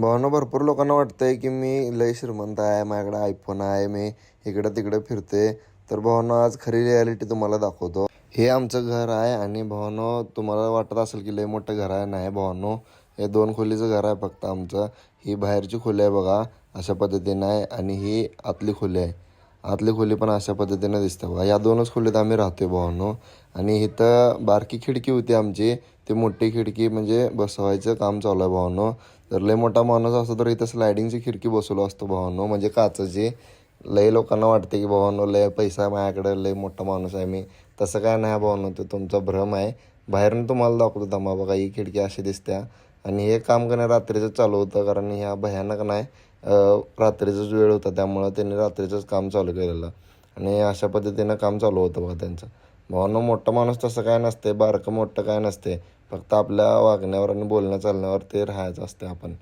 भावानं भरपूर लोकांना वाटतंय की मी लय श्रीमंत आहे, माझ्याकडे आयफोन आहे, मी इकडं तिकडे फिरते. तर भावानं आज खरी रियालिटी तुम्हाला दाखवतो. हे आमचं घर आहे आणि भावानं तुम्हाला वाटत असेल की लय मोठं घर आहे. नाही भावानो, हे 2 खोलीचं घर आहे फक्त आमचं. ही बाहेरची खोली आहे बघा, अशा पद्धतीनं आहे आणि ही आतली खोली आहे. आतली खोली पण अशा पद्धतीनं दिसते बघा. या 2च खोलीत आम्ही राहतोय भावानो. आणि इथं बारकी खिडकी होती आमची, ती मोठी खिडकी म्हणजे बसवायचं काम चालू आहे भावानो. जर लय मोठा माणूस असतो तर इथं स्लायडिंगची खिडकी बसवलो असतो भावानो, म्हणजे काचची. लय लोकांना वाटते की भावानो लय पैसा आहे माझ्याकडे, लय मोठा माणूस आहे मी. तसं काय नाही भावानो, ते तुमचा भ्रम आहे. बाहेरून तुम्हाला दाखवतो थांबा बघा, ही खिडकी अशी दिसत्या. आणि हे काम करणं रात्रीचं चालू होतं, कारण ह्या भयानक नाही रात्रीचाच वेळ होता, त्यामुळं त्यांनी रात्रीचंच काम चालू केलेलं. आणि अशा पद्धतीनं काम चालू होतं बघा त्यांचं. भावानो, मोठा माणूस तसं काय नसते, बारकं मोठं काय नसते. फक्त आपल्या वागण्यावर आणि बोलण्या चालण्यावर ते राहायचं असते आपण.